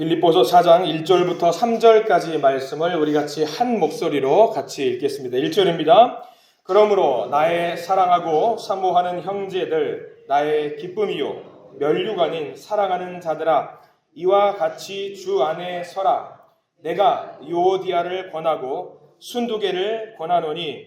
빌립보서 4장 1절부터 3절까지 말씀을 우리 같이 한 목소리로 같이 읽겠습니다. 1절입니다. 그러므로 나의 사랑하고 사모하는 형제들, 나의 기쁨이요 면류관인 사랑하는 자들아, 이와 같이 주 안에 서라. 내가 유오디아를 권하고 순두개를 권하노니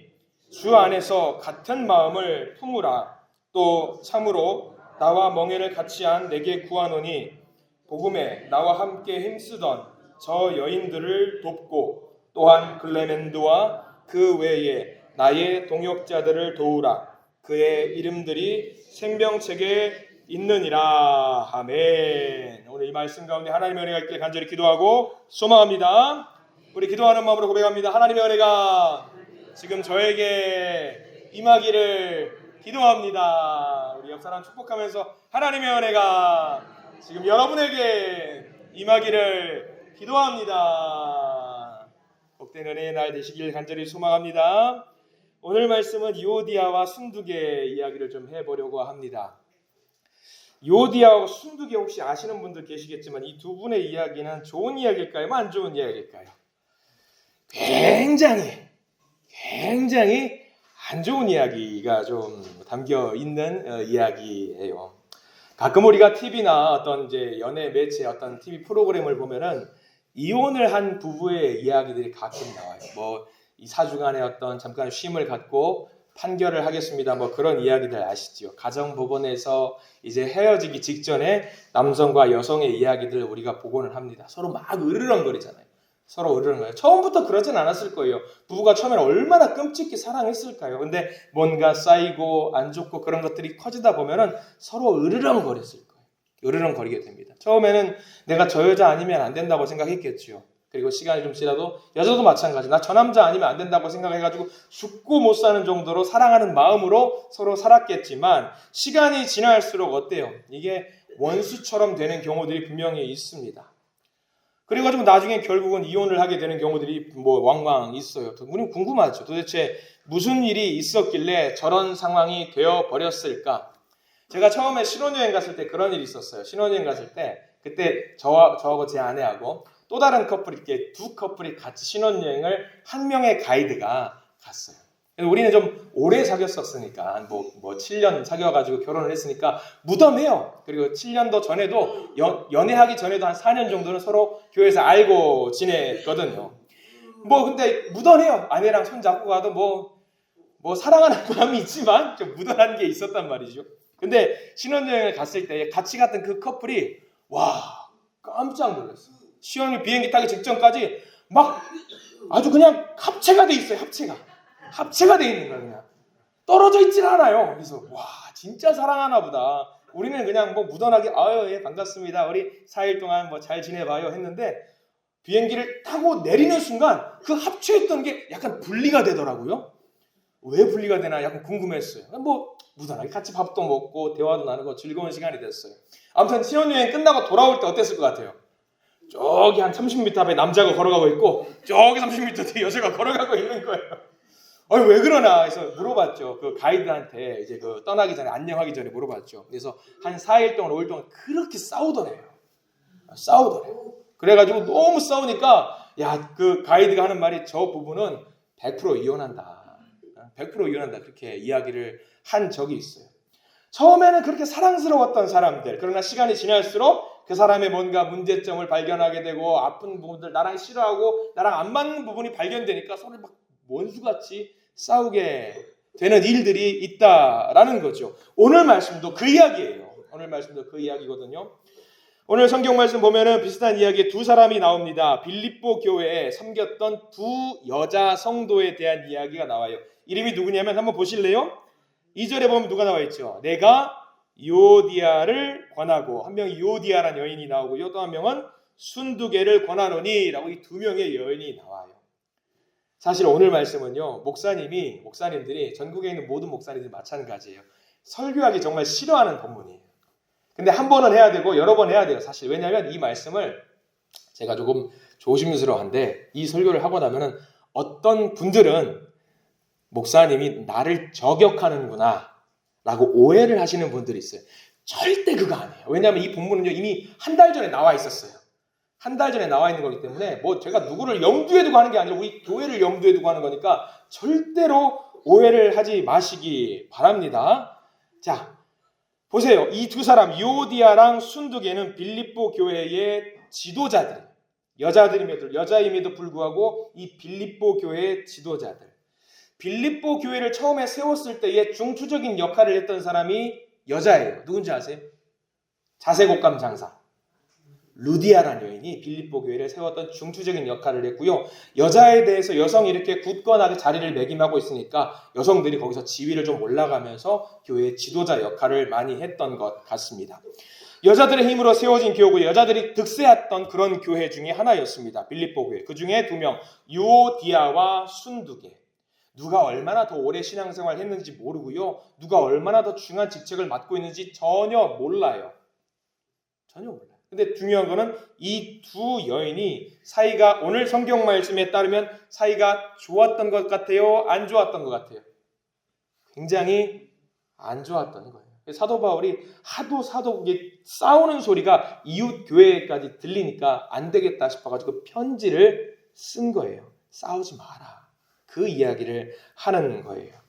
주 안에서 같은 마음을 품으라. 또 참으로 나와 멍에를 같이 한 내게 구하노니 복음에 나와 함께 힘쓰던 저 여인들을 돕고 또한 글레멘드와 그 외에 나의 동역자들을 도우라. 그의 이름들이 생명책에 있느니라. 아멘. 오늘 이 말씀 가운데 하나님의 은혜가 있길 간절히 기도하고 소망합니다. 우리 기도하는 마음으로 고백합니다. 하나님의 은혜가 지금 저에게 임하기를 기도합니다. 우리 옆 사람 축복하면서 하나님의 은혜가 지금 여러분에게 임하기를 기도합니다. 복된 은혜의 날 되시길 간절히 소망합니다. 오늘 말씀은 유오디아와 순두개 이야기를 좀 해보려고 합니다. 유오디아와 순두개 혹시 아시는 분들 계시겠지만 이 두 분의 이야기는 좋은 이야기일까요? 안 좋은 이야기일까요? 굉장히 안 좋은 이야기가 좀 담겨 있는 이야기예요. 가끔 우리가 TV나 어떤 이제 연예 매체 어떤 TV 프로그램을 보면은 이혼을 한 부부의 이야기들이 가끔 나와요. 뭐 이 사주간의 어떤 잠깐 쉼을 갖고 판결을 하겠습니다. 뭐 그런 이야기들 아시죠? 가정법원에서 이제 헤어지기 직전에 남성과 여성의 이야기들을 우리가 보고는 합니다. 서로 막 으르렁거리잖아요. 서로 으르렁거려요. 처음부터 그러진 않았을 거예요. 부부가 처음에는 얼마나 끔찍히 사랑했을까요? 근데 뭔가 쌓이고 안 좋고 그런 것들이 커지다 보면은 서로 으르렁거렸을 거예요. 으르렁거리게 됩니다. 처음에는 내가 저 여자 아니면 안 된다고 생각했겠죠. 그리고 시간이 좀 지나도 여자도 마찬가지. 나 저 남자 아니면 안 된다고 생각해가지고 죽고 못 사는 정도로 사랑하는 마음으로 서로 살았겠지만 시간이 지날수록 어때요? 이게 원수처럼 되는 경우들이 분명히 있습니다. 그래가지고 나중에 결국은 이혼을 하게 되는 경우들이 뭐 왕왕 있어요. 우리는 궁금하죠. 도대체 무슨 일이 있었길래 저런 상황이 되어 버렸을까? 제가 처음에 신혼여행 갔을 때 그런 일이 있었어요. 신혼여행 갔을 때 그때 저하고 제 아내하고 또 다른 커플 이렇게 두 커플이 같이 신혼여행을 한 명의 가이드가 갔어요. 우리는 좀 오래 사귀었었으니까 뭐 7년 사귀어가지고 결혼을 했으니까 무덤해요. 그리고 7년도 전에도 연애하기 전에도 한 4년 정도는 서로 교회에서 알고 지냈거든요. 뭐 근데 무던해요. 아내랑 손 잡고 가도 뭐 사랑하는 마음이 있지만 좀 무던한 게 있었단 말이죠. 근데 신혼여행을 갔을 때 같이 갔던 그 커플이 와 깜짝 놀랐어요. 시원히 비행기 타기 직전까지 막 아주 그냥 합체가 돼 있어요. 합체가 돼 있는 거야. 그냥 떨어져 있질 않아요. 그래서 와 진짜 사랑하나 보다. 우리는 그냥 뭐 무던하게 아유 예 반갑습니다. 우리 4일 동안 뭐 잘 지내봐요 했는데 비행기를 타고 내리는 순간 그 합체했던 게 약간 분리가 되더라고요. 왜 분리가 되나 약간 궁금했어요. 뭐 무던하게 같이 밥도 먹고 대화도 나누고 즐거운 시간이 됐어요. 아무튼 신혼여행 끝나고 돌아올 때 어땠을 것 같아요? 저기 한 30m 앞에 남자가 걸어가고 있고 저기 30m 뒤에 여자가 걸어가고 있는 거예요. 아니 왜 그러나 해서 물어봤죠. 그 가이드한테 이제 그 떠나기 전에 안녕하기 전에 물어봤죠. 그래서 한 4일 동안 5일 동안 그렇게 싸우더래요. 그래가지고 너무 싸우니까 야 그 가이드가 하는 말이 저 부부는 100% 이혼한다. 100% 이혼한다. 그렇게 이야기를 한 적이 있어요. 처음에는 그렇게 사랑스러웠던 사람들 그러나 시간이 지날수록 그 사람의 뭔가 문제점을 발견하게 되고 아픈 부분들 나랑 싫어하고 나랑 안 맞는 부분이 발견되니까 서로 막 원수같이 싸우게 되는 일들이 있다라는 거죠. 오늘 말씀도 그 이야기예요. 오늘 말씀도 그 이야기거든요. 오늘 성경 말씀 보면은 비슷한 이야기에 두 사람이 나옵니다. 빌립보 교회에 섬겼던 두 여자 성도에 대한 이야기가 나와요. 이름이 누구냐면 한번 보실래요? 2절에 보면 누가 나와 있죠? 내가 유오디아를 권하고 한 명이 유오디아라는 여인이 나오고요. 또 한 명은 순두개를 권하노니 라고 이 두 명의 여인이 나와요. 사실 오늘 말씀은요. 목사님들이 전국에 있는 모든 목사님들이 마찬가지예요. 설교하기 정말 싫어하는 본문이에요. 근데 한 번은 해야 되고 여러 번 해야 돼요. 사실 왜냐하면 이 말씀을 제가 조금 조심스러워한데 이 설교를 하고 나면은 어떤 분들은 목사님이 나를 저격하는구나 라고 오해를 하시는 분들이 있어요. 절대 그거 아니에요. 왜냐하면 이 본문은요 이미 한 달 전에 나와 있었어요. 한 달 전에 나와 있는 거기 때문에 뭐 제가 누구를 염두에 두고 하는 게 아니라 우리 교회를 염두에 두고 하는 거니까 절대로 오해를 하지 마시기 바랍니다. 자, 보세요. 이 두 사람 유오디아랑 순두개는 빌립보 교회의 지도자들, 여자임에도 불구하고 이 빌립보 교회의 지도자들. 빌립보 교회를 처음에 세웠을 때의 중추적인 역할을 했던 사람이 여자예요. 누군지 아세요? 자색옷감 장사 루디아라는 여인이 빌립보 교회를 세웠던 중추적인 역할을 했고요. 여자에 대해서 여성이 이렇게 굳건하게 자리를 매김하고 있으니까 여성들이 거기서 지위를 좀 올라가면서 교회의 지도자 역할을 많이 했던 것 같습니다. 여자들의 힘으로 세워진 교회고 여자들이 득세했던 그런 교회 중에 하나였습니다. 빌립보 교회. 그 중에 두 명, 유오디아와 순두개. 누가 얼마나 더 오래 신앙생활을 했는지 모르고요. 누가 얼마나 더 중요한 직책을 맡고 있는지 전혀 몰라요. 전혀 몰라요. 근데 중요한 거는 이 두 여인이 사이가 오늘 성경 말씀에 따르면 사이가 좋았던 것 같아요? 안 좋았던 것 같아요? 굉장히 안 좋았던 거예요. 사도 바울이 하도 싸우는 소리가 이웃 교회까지 들리니까 안 되겠다 싶어가지고 편지를 쓴 거예요. 싸우지 마라. 그 이야기를 하는 거예요.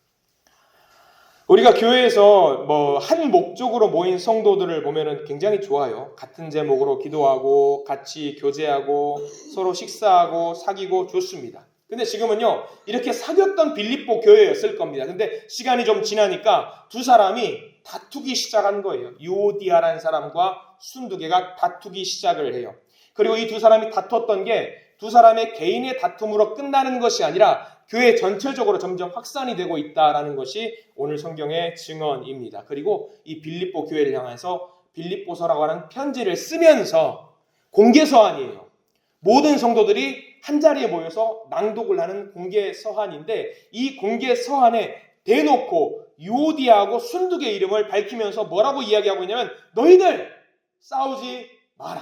우리가 교회에서 한 목적으로 모인 성도들을 보면은 굉장히 좋아요. 같은 제목으로 기도하고 같이 교제하고 서로 식사하고 사귀고 좋습니다. 근데 지금은요, 이렇게 사귀었던 빌립보 교회였을 겁니다. 근데 시간이 좀 지나니까 두 사람이 다투기 시작한 거예요. 유오디아라는 사람과 순두개가 다투기 시작을 해요. 그리고 이 두 사람이 다퉜던 게 두 사람의 개인의 다툼으로 끝나는 것이 아니라 교회 전체적으로 점점 확산이 되고 있다는 것이 오늘 성경의 증언입니다. 그리고 이 빌립보 교회를 향해서 빌립보서라고 하는 편지를 쓰면서 공개서한이에요. 모든 성도들이 한자리에 모여서 낭독을 하는 공개서한인데 이 공개서한에 대놓고 유오디아하고 순두개 이름을 밝히면서 뭐라고 이야기하고 있냐면 너희들 싸우지 마라.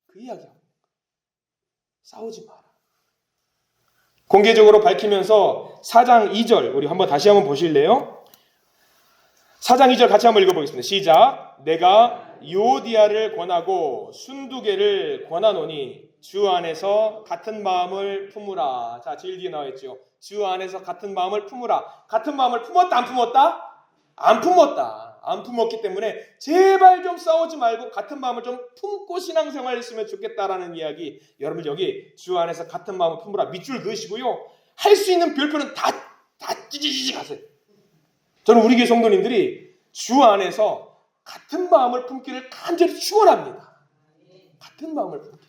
그 이야기합니다. 싸우지 마라. 공개적으로 밝히면서 4장 2절 우리 다시 한번 보실래요? 4장 2절 같이 한번 읽어보겠습니다. 시작. 내가 유오디아를 권하고 순두개를 권하노니 주 안에서 같은 마음을 품으라. 자, 제일 뒤에 나와 있죠. 주 안에서 같은 마음을 품으라. 같은 마음을 품었다 안 품었다? 안 품었다. 안 품었기 때문에 제발 좀 싸우지 말고 같은 마음을 좀 품고 신앙생활을 했으면 좋겠다라는 이야기. 여러분 여기 주 안에서 같은 마음을 품으라 밑줄 그으시고요. 할 수 있는 별표는 다 찌지지지 가세요. 저는 우리 교회 성도님들이 주 안에서 같은 마음을 품기를 간절히 축원합니다. 같은 마음을 품기.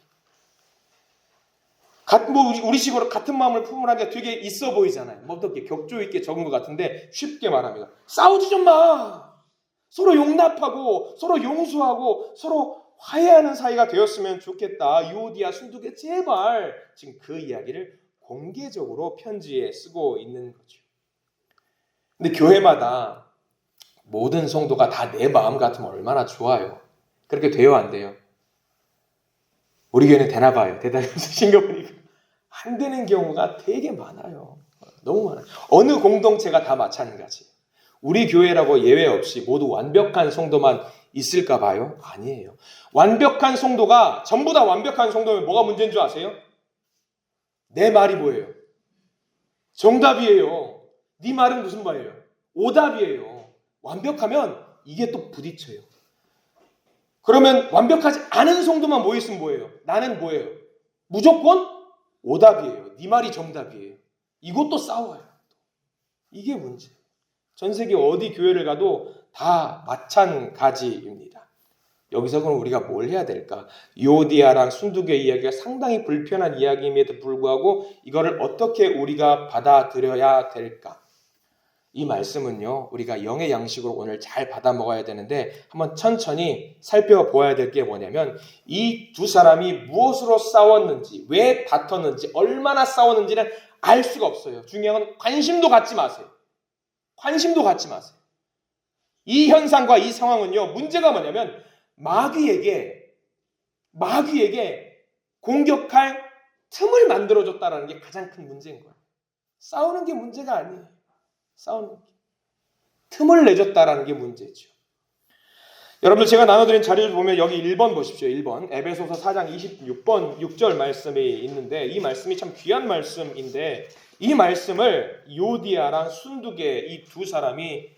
우리식으로 같은 마음을 품으라는 게 되게 있어 보이잖아요. 어떻게 격조 있게 적은 것 같은데 쉽게 말합니다. 싸우지 좀 마. 서로 용납하고 서로 용서하고 서로 화해하는 사이가 되었으면 좋겠다. 유오디아 순두개 제발 지금 그 이야기를 공개적으로 편지에 쓰고 있는 거죠. 근데 교회마다 모든 성도가 다 내 마음 같으면 얼마나 좋아요. 그렇게 돼요 안 돼요? 우리 교회는 되나 봐요. 대단히 쓰신 거 보니까 안 되는 경우가 되게 많아요. 너무 많아요. 어느 공동체가 다 마찬가지예요. 우리 교회라고 예외 없이 모두 완벽한 성도만 있을까 봐요? 아니에요. 완벽한 성도가 전부 다 완벽한 성도면 뭐가 문제인 줄 아세요? 내 말이 뭐예요? 정답이에요. 네 말은 무슨 말이에요? 오답이에요. 완벽하면 이게 또 부딪혀요. 그러면 완벽하지 않은 성도만 모였으면 뭐예요? 나는 뭐예요? 무조건 오답이에요. 네 말이 정답이에요. 이것도 싸워요. 이게 문제. 전 세계 어디 교회를 가도 다 마찬가지입니다. 여기서 그럼 우리가 뭘 해야 될까? 유오디아랑 순두개 이야기가 상당히 불편한 이야기임에도 불구하고 이거를 어떻게 우리가 받아들여야 될까? 이 말씀은요, 우리가 영의 양식으로 오늘 잘 받아 먹어야 되는데 한번 천천히 살펴보아야 될 게 뭐냐면 이 두 사람이 무엇으로 싸웠는지, 왜 다퉜는지, 얼마나 싸웠는지는 알 수가 없어요. 중요한 건 관심도 갖지 마세요. 관심도 갖지 마세요. 이 현상과 이 상황은요, 문제가 뭐냐면 마귀에게 공격할 틈을 만들어줬다는 게 가장 큰 문제인 거예요. 싸우는 게 문제가 아니에요. 싸우는 게. 틈을 내줬다라는 게 문제죠. 여러분들 제가 나눠드린 자료를 보면 여기 1번 보십시오. 1번 에베소서 4장 26번 6절 말씀이 있는데 이 말씀이 참 귀한 말씀인데 이 말씀을 요디아랑 순두계 이 두 사람이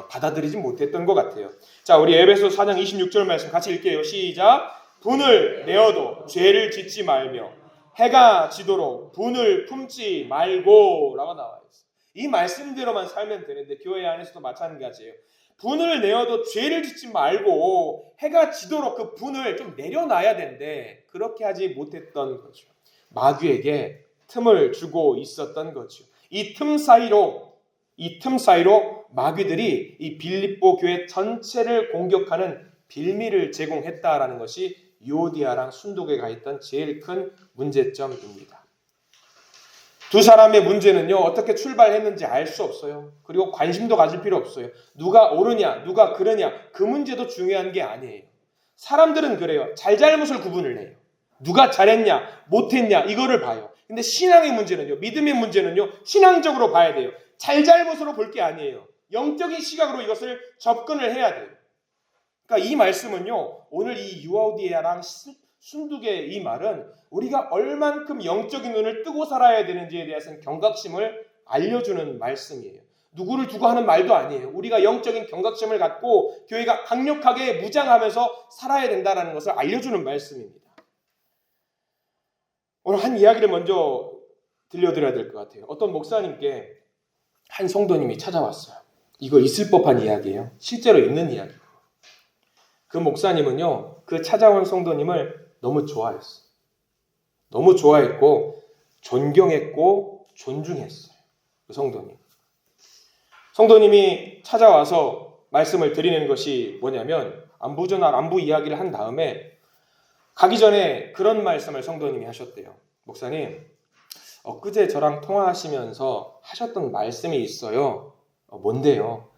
받아들이지 못했던 것 같아요. 자, 우리 에베소 4장 26절 말씀 같이 읽게요. 시작. 분을 내어도 죄를 짓지 말며 해가 지도록 분을 품지 말고 라고 나와 있어요. 이 말씀대로만 살면 되는데 교회 안에서도 마찬가지예요. 분을 내어도 죄를 짓지 말고 해가 지도록 그 분을 좀 내려놔야 되는데 그렇게 하지 못했던 거죠. 마귀에게 틈을 주고 있었던 거죠. 이 틈 사이로 마귀들이 이 빌립보 교회 전체를 공격하는 빌미를 제공했다라는 것이 요디아랑 순두계가 있던 제일 큰 문제점입니다. 두 사람의 문제는요, 어떻게 출발했는지 알 수 없어요. 그리고 관심도 가질 필요 없어요. 누가 옳으냐, 누가 그르냐, 그 문제도 중요한 게 아니에요. 사람들은 그래요. 잘잘못을 구분을 해요. 누가 잘했냐, 못했냐, 이거를 봐요. 근데 신앙의 문제는요, 믿음의 문제는요, 신앙적으로 봐야 돼요. 잘잘못으로 볼 게 아니에요. 영적인 시각으로 이것을 접근을 해야 돼요. 그러니까 이 말씀은요, 오늘 이 유오디아랑 순두계 이 말은 우리가 얼만큼 영적인 눈을 뜨고 살아야 되는지에 대해서는 경각심을 알려주는 말씀이에요. 누구를 두고 하는 말도 아니에요. 우리가 영적인 경각심을 갖고 교회가 강력하게 무장하면서 살아야 된다는 것을 알려주는 말씀입니다. 오늘 한 이야기를 먼저 들려드려야 될 것 같아요. 어떤 목사님께 한 성도님이 찾아왔어요. 이거 있을 법한 이야기예요. 실제로 있는 이야기예요. 그 목사님은요, 그 찾아온 성도님을 너무 좋아했어요. 너무 좋아했고 존경했고 존중했어요. 그 성도님. 성도님이 찾아와서 말씀을 드리는 것이 뭐냐면 안부 이야기를 한 다음에 가기 전에 그런 말씀을 성도님이 하셨대요. 목사님, 엊그제 저랑 통화하시면서 하셨던 말씀이 있어요. 뭔데요?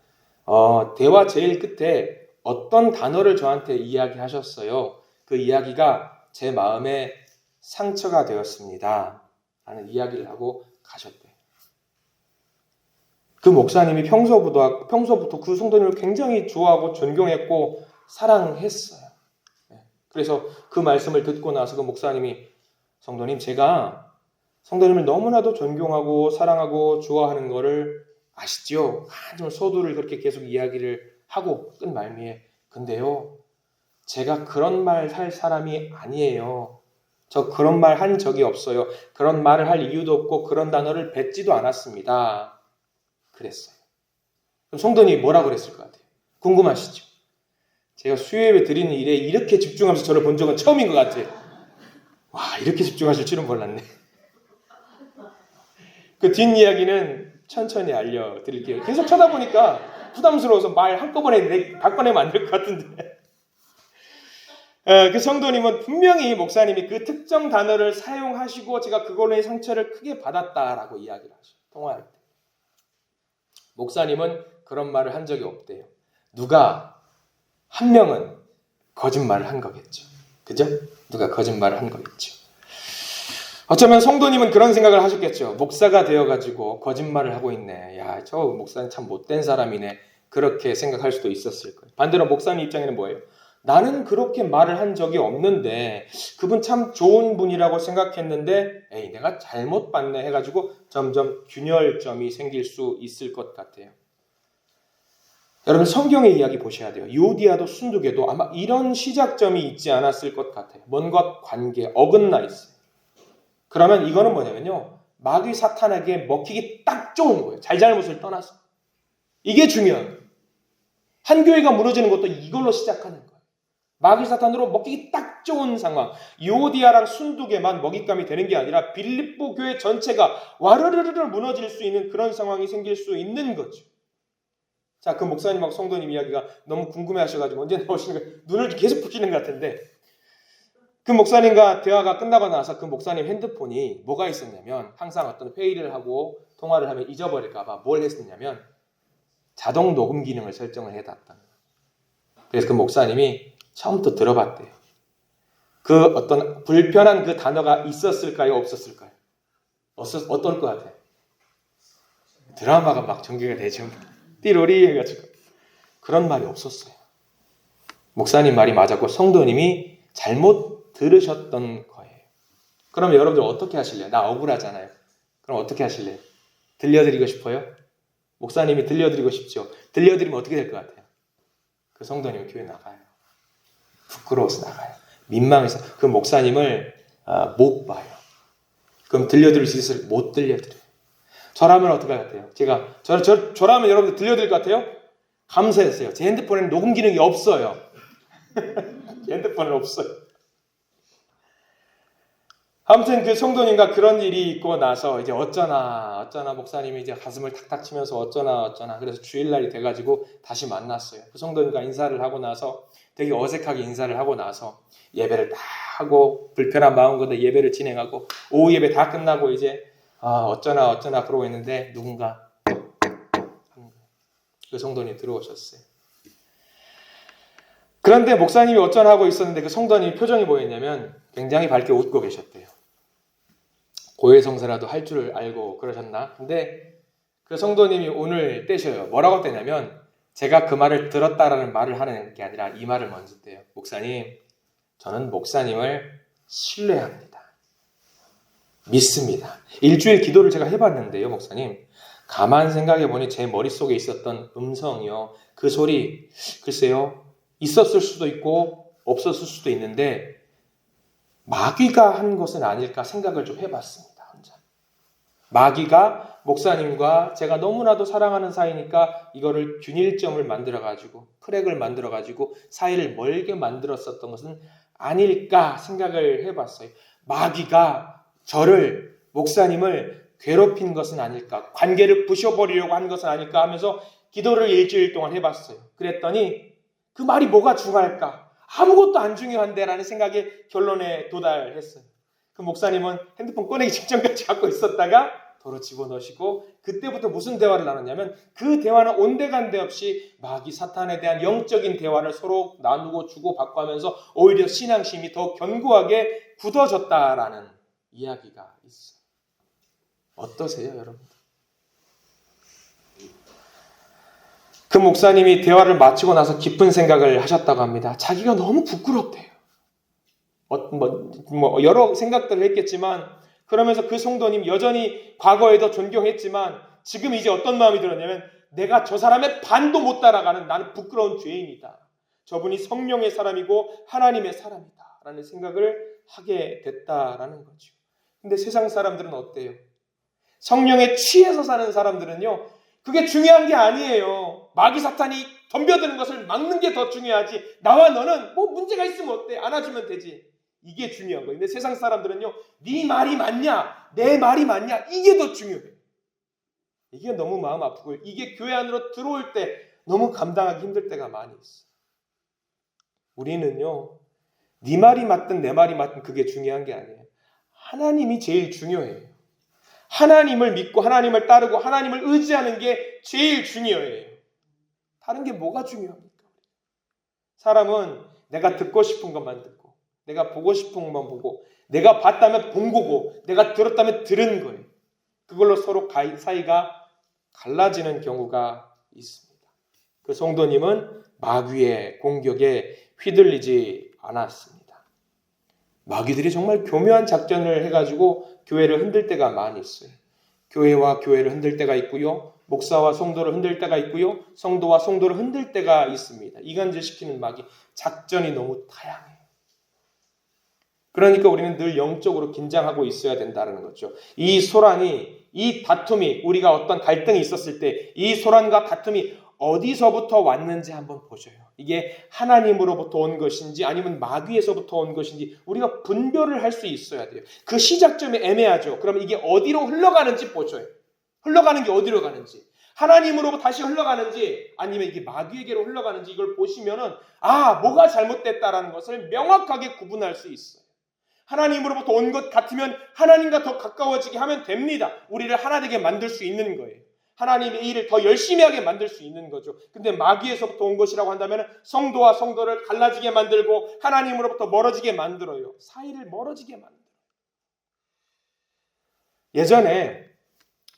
대화 제일 끝에 어떤 단어를 저한테 이야기하셨어요. 그 이야기가 제 마음에 상처가 되었습니다. 라는 이야기를 하고 가셨대요. 그 목사님이 평소부터 그 성도님을 굉장히 좋아하고 존경했고 사랑했어요. 그래서 그 말씀을 듣고 나서 그 목사님이 성도님, 제가 성도님을 너무나도 존경하고 사랑하고 좋아하는 거를 아시죠? 한참 소두를 그렇게 계속 이야기를 하고 끝 말미에 근데요, 제가 그런 말 할 사람이 아니에요. 저 그런 말 한 적이 없어요. 그런 말을 할 이유도 없고 그런 단어를 뱉지도 않았습니다. 그랬어요. 그럼 성도님이 뭐라고 그랬을 것 같아요? 궁금하시죠? 제가 수요예배 드리는 일에 이렇게 집중하면서 저를 본 적은 처음인 것 같아요. 와, 이렇게 집중하실 줄은 몰랐네. 그 뒷이야기는 천천히 알려드릴게요. 계속 쳐다보니까 부담스러워서 말 한꺼번에 바꿔내면 안 될 것 같은데. 그 성도님은 분명히 목사님이 그 특정 단어를 사용하시고 제가 그걸로 상처를 크게 받았다라고 이야기를 하셔요. 통화할 때. 목사님은 그런 말을 한 적이 없대요. 누가 한 명은 거짓말을 한 거겠죠. 그죠? 누가 거짓말을 한 거겠죠. 어쩌면 성도님은 그런 생각을 하셨겠죠. 목사가 되어가지고 거짓말을 하고 있네. 야, 저 목사는 참 못된 사람이네. 그렇게 생각할 수도 있었을 거예요. 반대로 목사님 입장에는 뭐예요? 나는 그렇게 말을 한 적이 없는데 그분 참 좋은 분이라고 생각했는데 에이, 내가 잘못 봤네 해가지고 점점 균열점이 생길 수 있을 것 같아요. 여러분 성경의 이야기 보셔야 돼요. 요디아도 순두계도 아마 이런 시작점이 있지 않았을 것 같아요. 뭔가 관계, 어긋나 있어요. 그러면 이거는 뭐냐면요. 마귀 사탄에게 먹히기 딱 좋은 거예요. 잘잘못을 떠나서. 이게 중요한 거예요. 한 교회가 무너지는 것도 이걸로 시작하는 거예요. 마귀 사탄으로 먹히기 딱 좋은 상황. 요디아랑 순두계만 먹잇감이 되는 게 아니라 빌립보 교회 전체가 와르르르 무너질 수 있는 그런 상황이 생길 수 있는 거죠. 자, 그 목사님하고 성도님 이야기가 너무 궁금해하셔가지고 언제 나오시는 거예요? 눈을 계속 부시는 것 같은데 그 목사님과 대화가 끝나고 나서 그 목사님 핸드폰이 뭐가 있었냐면 항상 어떤 회의를 하고 통화를 하면 잊어버릴까 봐 뭘 했었냐면 자동 녹음 기능을 설정을 해놨다는 거예요. 그래서 그 목사님이 처음부터 들어봤대요. 그 어떤 불편한 그 단어가 있었을까요? 없었을까요? 어떨 것 같아요? 드라마가 막 전개가 되죠. 띠로리 해가지고 그런 말이 없었어요. 목사님 말이 맞았고 성도님이 잘못 들으셨던 거예요. 그럼 여러분들 어떻게 하실래요? 나 억울하잖아요. 그럼 어떻게 하실래요? 들려드리고 싶어요? 목사님이 들려드리고 싶죠. 들려드리면 어떻게 될 것 같아요? 그 성도님은 교회 나가요. 부끄러워서 나가요. 민망해서 그 목사님을 못 봐요. 그럼 들려드릴 수 있을 못 들려드려요. 저라면 어떻게 할 것 같아요? 저라면 여러분들 들려드릴 것 같아요? 감사했어요. 제 핸드폰에는 녹음 기능이 없어요. 제 핸드폰은 없어요. 아무튼 그 성도님과 그런 일이 있고 나서 이제 어쩌나 목사님이 이제 가슴을 탁탁 치면서 어쩌나 그래서 주일날이 돼가지고 다시 만났어요. 그 성도님과 인사를 하고 나서 되게 어색하게 인사를 하고 나서 예배를 다 하고 불편한 마음 가운데 예배를 진행하고 오후 예배 다 끝나고 이제 어쩌나 그러고 있는데 누군가 그 성도님이 들어오셨어요. 그런데 목사님이 어쩌나 하고 있었는데 그 성도님이 표정이 뭐였냐면 굉장히 밝게 웃고 계셨대요. 고해성사라도 할 줄 알고 그러셨나? 근데 그 성도님이 오늘 떼셔요. 뭐라고 떼냐면 제가 그 말을 들었다라는 말을 하는 게 아니라 이 말을 먼저 떼요. 목사님, 저는 목사님을 신뢰합니다. 믿습니다. 일주일 기도를 제가 해봤는데요, 목사님. 가만 생각해보니 제 머릿속에 있었던 음성이요. 그 소리, 글쎄요. 있었을 수도 있고 없었을 수도 있는데 마귀가 한 것은 아닐까 생각을 좀 해봤습니다. 혼자. 마귀가 목사님과 제가 너무나도 사랑하는 사이니까 이거를 균일점을 만들어가지고 크랙을 만들어가지고 사이를 멀게 만들었었던 것은 아닐까 생각을 해봤어요. 마귀가 저를 목사님을 괴롭힌 것은 아닐까, 관계를 부셔버리려고 한 것은 아닐까 하면서 기도를 일주일 동안 해봤어요. 그랬더니 그 말이 뭐가 중요할까? 아무것도 안 중요한데 라는 생각에 결론에 도달했어요. 그 목사님은 핸드폰 꺼내기 직전까지 갖고 있었다가 도로 집어넣으시고 그때부터 무슨 대화를 나눴냐면 그 대화는 온데간데 없이 마귀 사탄에 대한 영적인 대화를 서로 나누고 주고받고 하면서 오히려 신앙심이 더 견고하게 굳어졌다라는 이야기가 있어요. 어떠세요, 여러분? 그 목사님이 대화를 마치고 나서 깊은 생각을 하셨다고 합니다. 자기가 너무 부끄럽대요. 여러 생각들을 했겠지만 그러면서 그 성도님 여전히 과거에도 존경했지만 지금 이제 어떤 마음이 들었냐면 내가 저 사람의 반도 못 따라가는 나는 부끄러운 죄인이다. 저분이 성령의 사람이고 하나님의 사람이다. 라는 생각을 하게 됐다라는 거죠. 근데 세상 사람들은 어때요? 성령에 취해서 사는 사람들은요. 그게 중요한 게 아니에요. 마귀 사탄이 덤벼드는 것을 막는 게 더 중요하지. 나와 너는 뭐 문제가 있으면 어때? 안아주면 되지. 이게 중요한 거예요. 근데 세상 사람들은요. 네 말이 맞냐? 내 말이 맞냐? 이게 더 중요해요. 이게 너무 마음 아프고 이게 교회 안으로 들어올 때 너무 감당하기 힘들 때가 많이 있어요. 우리는요. 네 말이 맞든 내 말이 맞든 그게 중요한 게 아니에요. 하나님이 제일 중요해요. 하나님을 믿고 하나님을 따르고 하나님을 의지하는 게 제일 중요해요. 다른 게 뭐가 중요합니까? 사람은 내가 듣고 싶은 것만 듣고 내가 보고 싶은 것만 보고 내가 봤다면 본 거고 내가 들었다면 들은 거예요. 그걸로 서로 사이가 갈라지는 경우가 있습니다. 그 성도님은 마귀의 공격에 휘둘리지 않았습니다. 마귀들이 정말 교묘한 작전을 해가지고 교회를 흔들 때가 많이 있어요. 교회와 교회를 흔들 때가 있고요. 목사와 성도를 흔들 때가 있고요. 성도와 성도를 흔들 때가 있습니다. 이간질시키는 마귀 작전이 너무 다양해요. 그러니까 우리는 늘 영적으로 긴장하고 있어야 된다는 거죠. 이 소란이, 이 다툼이 우리가 어떤 갈등이 있었을 때 이 소란과 다툼이 어디서부터 왔는지 한번 보셔요. 이게 하나님으로부터 온 것인지 아니면 마귀에서부터 온 것인지 우리가 분별을 할 수 있어야 돼요. 그 시작점이 애매하죠. 그럼 이게 어디로 흘러가는지 보셔요. 흘러가는 게 어디로 가는지. 하나님으로부터 다시 흘러가는지 아니면 이게 마귀에게로 흘러가는지 이걸 보시면은 뭐가 잘못됐다라는 것을 명확하게 구분할 수 있어요. 하나님으로부터 온 것 같으면 하나님과 더 가까워지게 하면 됩니다. 우리를 하나 되게 만들 수 있는 거예요. 하나님의 일을 더 열심히 하게 만들 수 있는 거죠. 근데 마귀에서부터 온 것이라고 한다면 성도와 성도를 갈라지게 만들고 하나님으로부터 멀어지게 만들어요. 사이를 멀어지게 만들어요. 예전에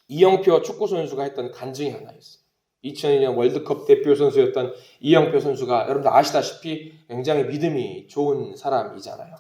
이영표 축구 선수가 했던 간증이 하나 있어요. 2002년 월드컵 대표 선수였던 이영표 선수가 여러분들 아시다시피 굉장히 믿음이 좋은 사람이잖아요.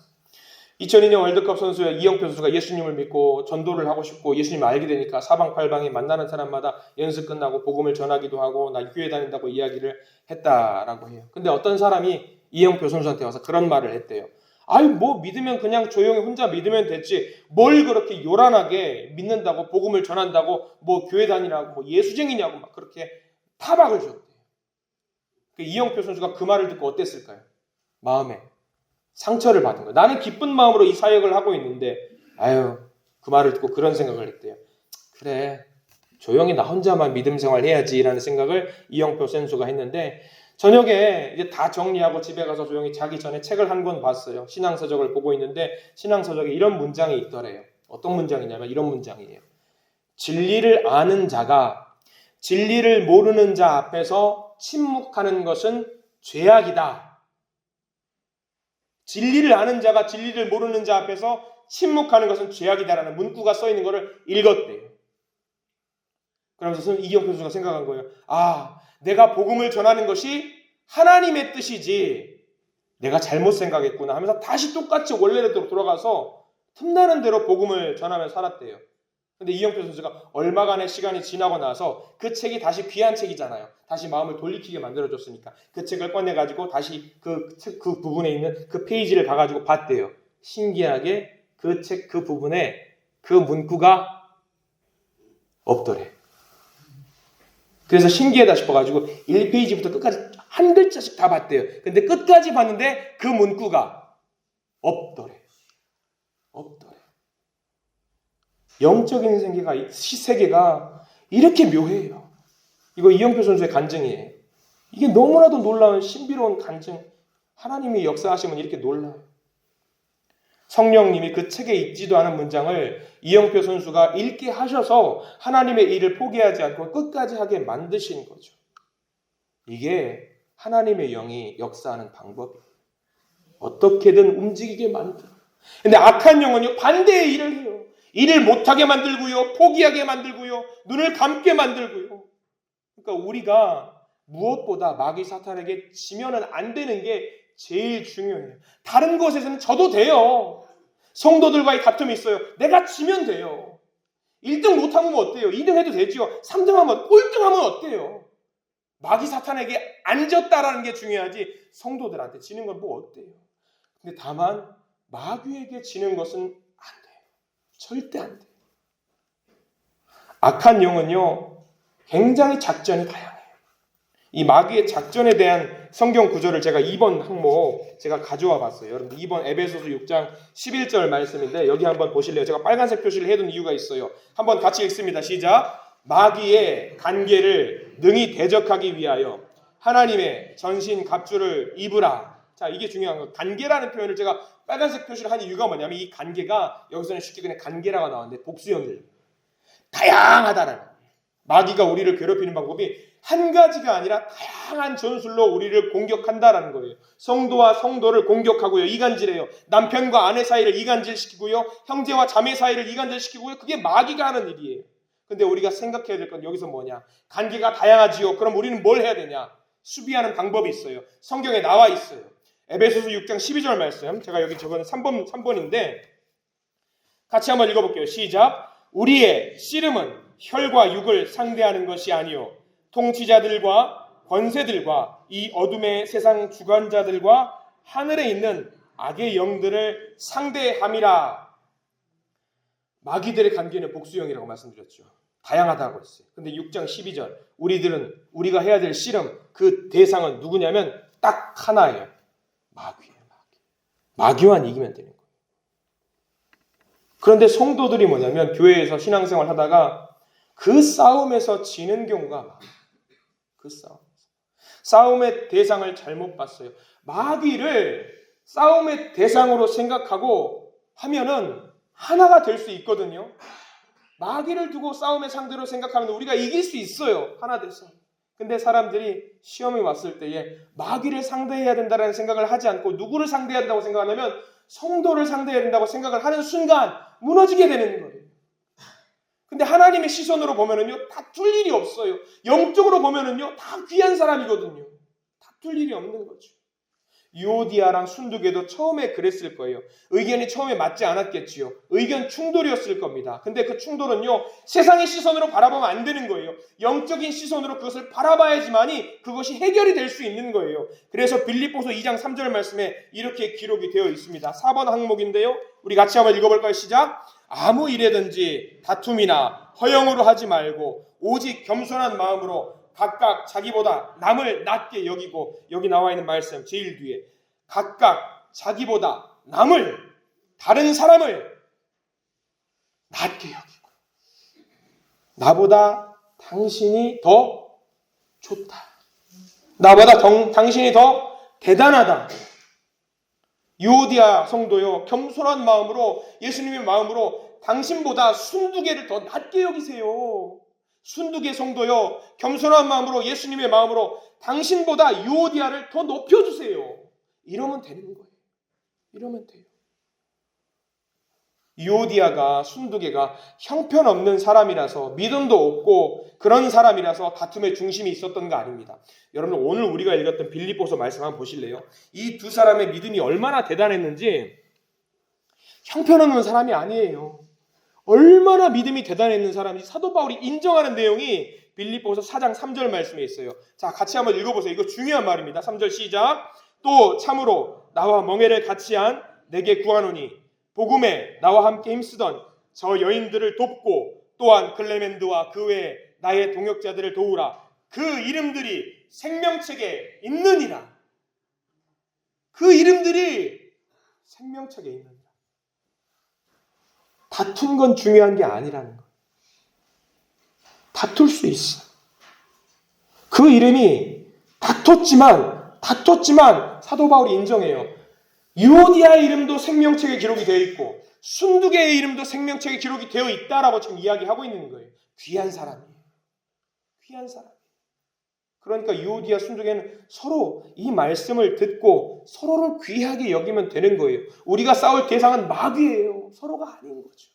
2002년 월드컵 선수의 이영표 선수가 예수님을 믿고 전도를 하고 싶고 예수님을 알게 되니까 사방팔방에 만나는 사람마다 연습 끝나고 복음을 전하기도 하고 나 교회 다닌다고 이야기를 했다라고 해요. 근데 어떤 사람이 이영표 선수한테 와서 그런 말을 했대요. 아유 뭐 믿으면 그냥 조용히 혼자 믿으면 됐지 뭘 그렇게 요란하게 믿는다고 복음을 전한다고 뭐 교회 다니라고 뭐 예수쟁이냐고 막 그렇게 타박을 줬대요. 이영표 선수가 그 말을 듣고 어땠을까요? 마음에 상처를 받은 거예요. 나는 기쁜 마음으로 이 사역을 하고 있는데 아유 그 말을 듣고 그런 생각을 했대요. 그래 조용히 나 혼자만 믿음 생활 해야지 라는 생각을 이영표 선수가 했는데 저녁에 이제 다 정리하고 집에 가서 조용히 자기 전에 책을 한 권 봤어요. 신앙서적을 보고 있는데 신앙서적에 이런 문장이 있더래요. 어떤 문장이냐면 이런 문장이에요. 진리를 아는 자가 진리를 모르는 자 앞에서 침묵하는 것은 죄악이다. 진리를 아는 자가 진리를 모르는 자 앞에서 침묵하는 것은 죄악이다라는 문구가 써 있는 것을 읽었대요. 그러면서 이영표 선수가 생각한 거예요. 아, 내가 복음을 전하는 것이 하나님의 뜻이지 내가 잘못 생각했구나 하면서 다시 똑같이 원래대로 돌아가서 틈나는 대로 복음을 전하며 살았대요. 근데 이영표 선수가 얼마간의 시간이 지나고 나서 그 책이 다시 귀한 책이잖아요. 다시 마음을 돌이키게 만들어줬으니까 그 책을 꺼내가지고 다시 그 부분에 있는 그 페이지를 가가지고 봤대요. 신기하게 그 책 그 부분에 그 문구가 없더래. 그래서 신기하다 싶어가지고 1페이지부터 끝까지 한 글자씩 다 봤대요. 근데 끝까지 봤는데 그 문구가 없더래. 영적인 세계가 이렇게 묘해요. 이거 이영표 선수의 간증이에요. 이게 너무나도 놀라운 신비로운 간증. 하나님이 역사하시면 이렇게 놀라요. 성령님이 그 책에 있지도 않은 문장을 이영표 선수가 읽게 하셔서 하나님의 일을 포기하지 않고 끝까지 하게 만드신 거죠. 이게 하나님의 영이 역사하는 방법이에요. 어떻게든 움직이게 만들어요. 근데 악한 영은요 반대의 일을 해요. 일을 못하게 만들고요. 포기하게 만들고요. 눈을 감게 만들고요. 그러니까 우리가 무엇보다 마귀 사탄에게 지면은 안 되는 게 제일 중요해요. 다른 것에서는 져도 돼요. 성도들과의 다툼이 있어요. 내가 지면 돼요. 1등 못하면 어때요? 2등 해도 되죠. 3등 하면 꼴등하면 어때요? 마귀 사탄에게 안 졌다라는 게 중요하지 성도들한테 지는 건 뭐 어때요? 근데 다만 마귀에게 지는 것은 안 돼요. 절대 안 돼요. 악한 영은요 굉장히 작전이 다양해요. 이 마귀의 작전에 대한 성경 구절을 제가 2번 항목 제가 가져와 봤어요. 여러분 2번 에베소서 6장 11절 말씀인데 여기 한번 보실래요? 제가 빨간색 표시를 해둔 이유가 있어요. 한번 같이 읽습니다. 시작. 마귀의 간계를 능히 대적하기 위하여 하나님의 전신 갑주를 입으라. 자, 이게 중요한 거예요. 간계라는 표현을 제가 빨간색 표시를 한 이유가 뭐냐면 이 간계가 여기서는 쉽게 그냥 간계라가 나왔는데 복수형들 다양하다라는 거예요. 마귀가 우리를 괴롭히는 방법이 한 가지가 아니라 다양한 전술로 우리를 공격한다라는 거예요. 성도와 성도를 공격하고요. 이간질해요. 남편과 아내 사이를 이간질시키고요. 형제와 자매 사이를 이간질시키고요. 그게 마귀가 하는 일이에요. 근데 우리가 생각해야 될 건 여기서 뭐냐? 관계가 다양하지요. 그럼 우리는 뭘 해야 되냐? 수비하는 방법이 있어요. 성경에 나와 있어요. 에베소서 6장 12절 말씀. 제가 여기 적은 3번인데 같이 한번 읽어볼게요. 시작. 우리의 씨름은 혈과 육을 상대하는 것이 아니요 통치자들과 권세들과 이 어둠의 세상 주관자들과 하늘에 있는 악의 영들을 상대함이라. 마귀들의 관계는 복수형이라고 말씀드렸죠. 다양하다고 했어요. 근데 6장 12절 우리가 해야 될 씨름 그 대상은 누구냐면 딱 하나예요. 마귀예요. 마귀만 이기면 되는 거예요. 그런데 성도들이 뭐냐면 교회에서 신앙생활 하다가 그 싸움에서 지는 경우가 많아요. 그 싸움의 대상을 잘못 봤어요. 마귀를 싸움의 대상으로 생각하고 하면은 하나가 될 수 있거든요. 마귀를 두고 싸움의 상대로 생각하면 우리가 이길 수 있어요. 하나 돼서. 근데 사람들이 시험이 왔을 때에 마귀를 상대해야 된다는 생각을 하지 않고 누구를 상대해야 된다고 생각하냐면 성도를 상대해야 된다고 생각을 하는 순간 무너지게 되는 거예요. 근데 하나님의 시선으로 보면은요, 다툴 일이 없어요. 영적으로 보면은요, 다 귀한 사람이거든요. 다툴 일이 없는 거죠. 유오디아랑 순두개도 처음에 그랬을 거예요. 의견이 처음에 맞지 않았겠지요. 의견 충돌이었을 겁니다. 근데 그 충돌은요, 세상의 시선으로 바라보면 안 되는 거예요. 영적인 시선으로 그것을 바라봐야지만이 그것이 해결이 될 수 있는 거예요. 그래서 빌립보서 2장 3절 말씀에 이렇게 기록이 되어 있습니다. 4번 항목인데요. 우리 같이 한번 읽어볼까요? 시작. 아무 일에든지 다툼이나 허영으로 하지 말고 오직 겸손한 마음으로 각각 자기보다 남을 낮게 여기고, 여기 나와 있는 말씀 제일 뒤에 각각 자기보다 남을, 다른 사람을 낮게 여기고, 나보다 당신이 더 좋다, 나보다 당신이 더 대단하다. 유오디아 성도요, 겸손한 마음으로, 예수님의 마음으로 당신보다 순두개를 더 낮게 여기세요. 순두개 성도요, 겸손한 마음으로, 예수님의 마음으로 당신보다 유오디아를 더 높여주세요. 이러면 되는 거예요. 이러면 돼요. 유오디아가, 순두개가 형편없는 사람이라서, 믿음도 없고 그런 사람이라서 다툼의 중심이 있었던 거 아닙니다. 여러분, 오늘 우리가 읽었던 빌립보서 말씀 한번 보실래요? 이 두 사람의 믿음이 얼마나 대단했는지. 형편없는 사람이 아니에요. 얼마나 믿음이 대단했는 사람인지 사도 바울이 인정하는 내용이 빌립보서 4장 3절 말씀에 있어요. 자, 같이 한번 읽어보세요. 이거 중요한 말입니다. 3절 시작. 또 참으로 나와 멍에를 같이 한 내게 구하노니 복음에 나와 함께 힘쓰던 저 여인들을 돕고 또한 클레멘드와 그 외에 나의 동역자들을 도우라. 그 이름들이 생명책에 있느니라. 그 이름들이 생명책에 있느니라. 다툰 건 중요한 게 아니라는 거예요. 다툴 수 있어. 그 이름이 다퉜지만 사도 바울이 인정해요. 유오디아의 이름도 생명책에 기록이 되어 있고 순두개의 이름도 생명책에 기록이 되어 있다라고 지금 이야기하고 있는 거예요. 귀한 사람이에요. 귀한 사람. 그러니까 유오디아, 순두개는 서로 이 말씀을 듣고 서로를 귀하게 여기면 되는 거예요. 우리가 싸울 대상은 마귀예요. 서로가 아닌 거죠.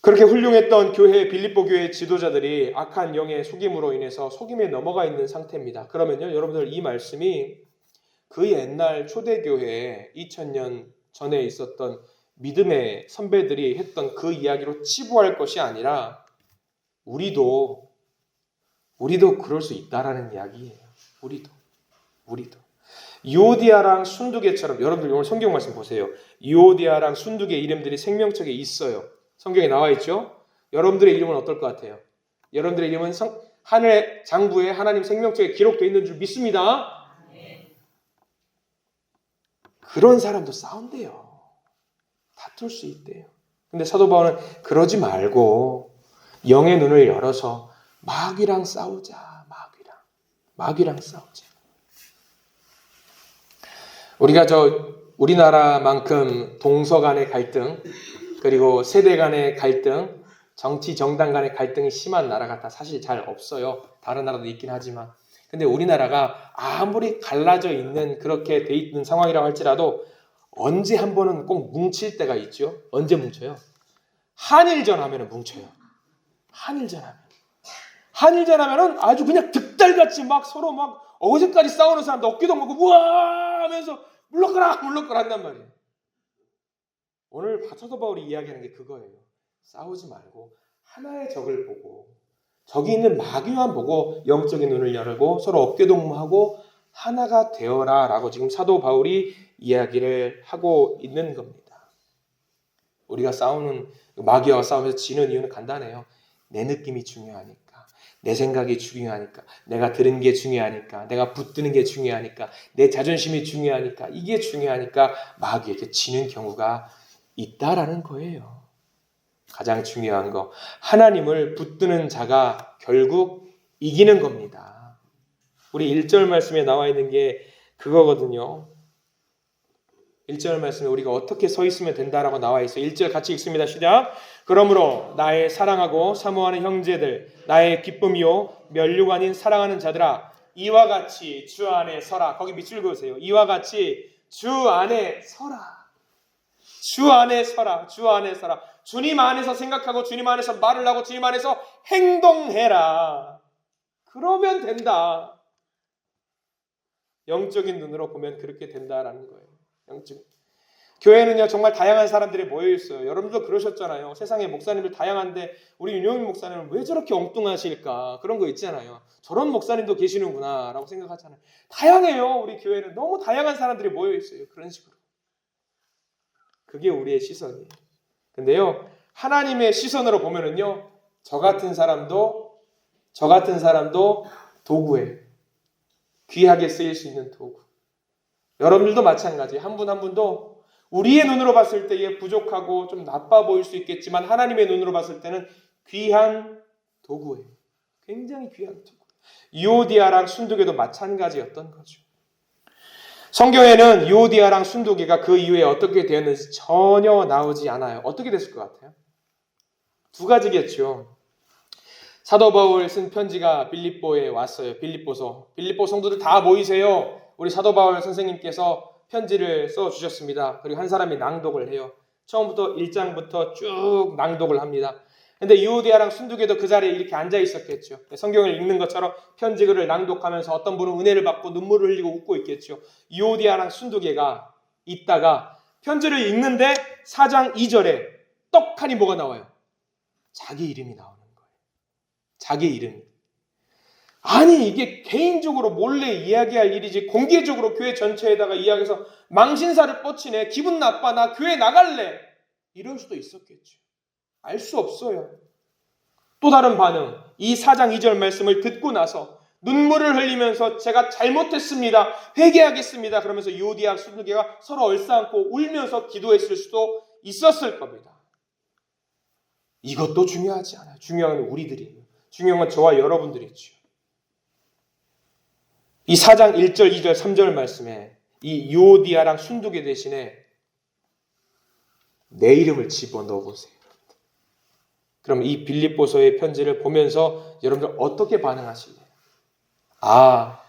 그렇게 훌륭했던 교회, 빌립보 교회 지도자들이 악한 영의 속임으로 인해서 속임에 넘어가 있는 상태입니다. 그러면요, 여러분들 이 말씀이 그 옛날 초대교회에 2000년 전에 있었던 믿음의 선배들이 했던 그 이야기로 치부할 것이 아니라 우리도 그럴 수 있다라는 이야기예요. 우리도. 유오디아랑 순두개처럼, 여러분들 오늘 성경 말씀 보세요. 유오디아랑 순두개 이름들이 생명책에 있어요. 성경에 나와 있죠? 여러분들의 이름은 어떨 것 같아요? 여러분들의 이름은 하늘의 장부에 하나님 생명책에 기록되어 있는 줄 믿습니다. 그런 사람도 싸운대요. 다툴 수 있대요. 근데 사도 바울은 그러지 말고 영의 눈을 열어서 마귀랑 싸우자. 마귀랑 싸우자. 우리가 우리나라만큼 동서 간의 갈등, 그리고 세대 간의 갈등, 정치 정당 간의 갈등이 심한 나라가 다 사실 잘 없어요. 다른 나라도 있긴 하지만. 근데 우리나라가 아무리 갈라져 있는, 그렇게 돼 있는 상황이라고 할지라도 언제 한 번은 꼭 뭉칠 때가 있죠. 언제 뭉쳐요? 한일전 하면은 뭉쳐요. 한일전 하면은 아주 그냥 득달같이 막 서로 막 어제까지 싸우는 사람도 어깨도 먹고 우와 하면서 물러가라 한단 말이에요. 오늘 사도 바울이 이야기하는 게 그거예요. 싸우지 말고 하나의 적을 보고, 적이 있는 마귀만 보고 영적인 눈을 열고 서로 어깨동무하고 하나가 되어라 라고 지금 사도 바울이 이야기를 하고 있는 겁니다. 우리가 마귀와 싸우면서 지는 이유는 간단해요. 내 느낌이 중요하니까, 내 생각이 중요하니까, 내가 들은 게 중요하니까, 내가 붙드는 게 중요하니까, 내 자존심이 중요하니까, 이게 중요하니까 마귀에게 지는 경우가 있다라는 거예요. 가장 중요한 거, 하나님을 붙드는 자가 결국 이기는 겁니다. 우리 1절 말씀에 나와 있는 게 그거거든요. 1절 말씀에 우리가 어떻게 서 있으면 된다라고 나와 있어요. 1절 같이 읽습니다. 시작. 그러므로 나의 사랑하고 사모하는 형제들, 나의 기쁨이요 면류가 아닌 사랑하는 자들아, 이와 같이 주 안에 서라. 거기 밑줄 그으세요. 이와 같이 주 안에 서라. 주 안에 서라. 주 안에 서라. 주님 안에서 생각하고 주님 안에서 말을 하고 주님 안에서 행동해라. 그러면 된다. 영적인 눈으로 보면 그렇게 된다라는 거예요. 영적. 교회는요 정말 다양한 사람들이 모여 있어요. 여러분도 그러셨잖아요. 세상에 목사님들 다양한데 우리 윤영민 목사님은 왜 저렇게 엉뚱하실까? 그런 거 있잖아요. 저런 목사님도 계시는구나 라고 생각하잖아요. 다양해요. 우리 교회는 너무 다양한 사람들이 모여 있어요. 그런 식으로. 그게 우리의 시선이에요. 근데요 하나님의 시선으로 보면은요 저 같은 사람도 도구예요. 귀하게 쓰일 수 있는 도구. 여러분들도 마찬가지. 한 분 한 분도 우리의 눈으로 봤을 때에 부족하고 좀 나빠 보일 수 있겠지만 하나님의 눈으로 봤을 때는 귀한 도구예요. 굉장히 귀한 도구. 유오디아랑 순두개도 마찬가지였던 거죠. 성경에는 유오디아랑 순두개가 그 이후에 어떻게 되었는지 전혀 나오지 않아요. 어떻게 됐을 것 같아요? 두 가지겠죠. 사도 바울 쓴 편지가 빌립보에 왔어요. 빌립보 성도들 다 모이세요. 우리 사도 바울 선생님께서 편지를 써주셨습니다. 그리고 한 사람이 낭독을 해요. 처음부터 1장부터 쭉 낭독을 합니다. 근데 유오디아랑 순두개도 그 자리에 이렇게 앉아 있었겠죠. 성경을 읽는 것처럼 편지글을 낭독하면서 어떤 분은 은혜를 받고 눈물을 흘리고 웃고 있겠죠. 유오디아랑 순두개가 있다가 편지를 읽는데 4장 2절에 떡하니 뭐가 나와요? 자기 이름이 나오는 거예요. 자기 이름. 아니 이게 개인적으로 몰래 이야기할 일이지 공개적으로 교회 전체에다가 이야기해서 망신사를 뻗치네. 기분 나빠. 나 교회 나갈래. 이럴 수도 있었겠죠. 알 수 없어요. 또 다른 반응. 이 4장 2절 말씀을 듣고 나서 눈물을 흘리면서 제가 잘못했습니다. 회개하겠습니다. 그러면서 유오디아 순두개가 서로 얼싸안고 울면서 기도했을 수도 있었을 겁니다. 이것도 중요하지 않아요. 중요한 건 우리들이에요. 중요한 건 저와 여러분들이죠. 이 4장 1절, 2절, 3절 말씀에 이 유오디아랑 순두개 대신에 내 이름을 집어넣어 보세요. 그럼 이 빌립보서의 편지를 보면서 여러분들 어떻게 반응하실래요? 아,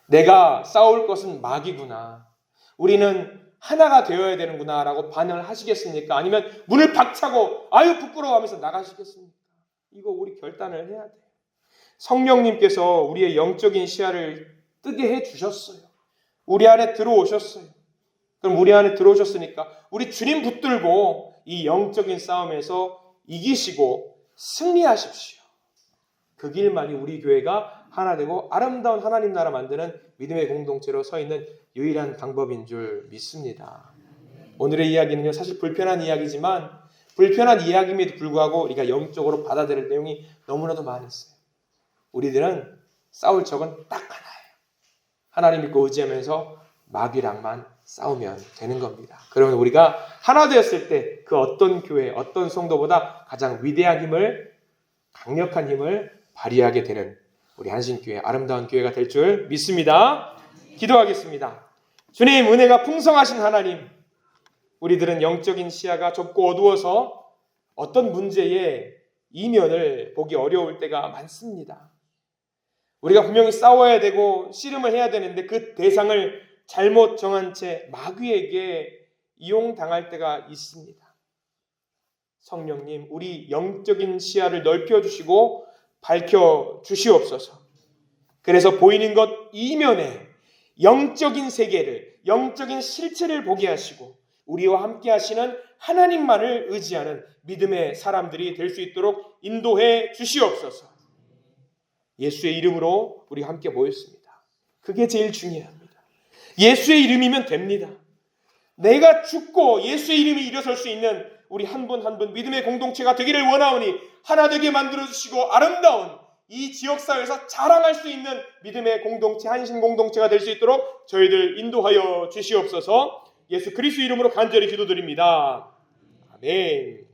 내가 싸울 것은 마귀구나. 우리는 하나가 되어야 되는구나 라고 반응을 하시겠습니까? 아니면 문을 박차고 아유 부끄러워하면서 나가시겠습니까? 이거 우리 결단을 해야 돼요. 성령님께서 우리의 영적인 시야를 뜨게 해주셨어요. 우리 안에 들어오셨어요. 그럼 우리 안에 들어오셨으니까 우리 주님 붙들고 이 영적인 싸움에서 이기시고 승리하십시오. 그 길만이 우리 교회가 하나 되고 아름다운 하나님 나라 만드는 믿음의 공동체로 서 있는 유일한 방법인 줄 믿습니다. 오늘의 이야기는요 사실 불편한 이야기지만 불편한 이야기임에도 불구하고 우리가 영적으로 받아들일 내용이 너무나도 많이 있어요. 우리들은 싸울 적은 딱 하나예요. 하나님 믿고 의지하면서 마귀랑만 싸우면 되는 겁니다. 그러면 우리가 하나 되었을 때 그 어떤 교회, 어떤 성도보다 가장 위대한 힘을, 강력한 힘을 발휘하게 되는 우리 한신교회, 아름다운 교회가 될 줄 믿습니다. 기도하겠습니다. 주님, 은혜가 풍성하신 하나님, 우리들은 영적인 시야가 좁고 어두워서 어떤 문제의 이면을 보기 어려울 때가 많습니다. 우리가 분명히 싸워야 되고 씨름을 해야 되는데 그 대상을 잘못 정한 채 마귀에게 이용당할 때가 있습니다. 성령님, 우리 영적인 시야를 넓혀주시고 밝혀주시옵소서. 그래서 보이는 것 이면에 영적인 세계를, 영적인 실체를 보게 하시고 우리와 함께 하시는 하나님만을 의지하는 믿음의 사람들이 될 수 있도록 인도해 주시옵소서. 예수의 이름으로 우리 함께 모였습니다. 그게 제일 중요합니다. 예수의 이름이면 됩니다. 내가 죽고 예수의 이름이 일어설 수 있는 우리 한 분 한 분 믿음의 공동체가 되기를 원하오니 하나 되게 만들어주시고 아름다운 이 지역사회에서 자랑할 수 있는 믿음의 공동체, 한신 공동체가 될 수 있도록 저희들 인도하여 주시옵소서. 예수 그리스도 이름으로 간절히 기도드립니다. 아멘.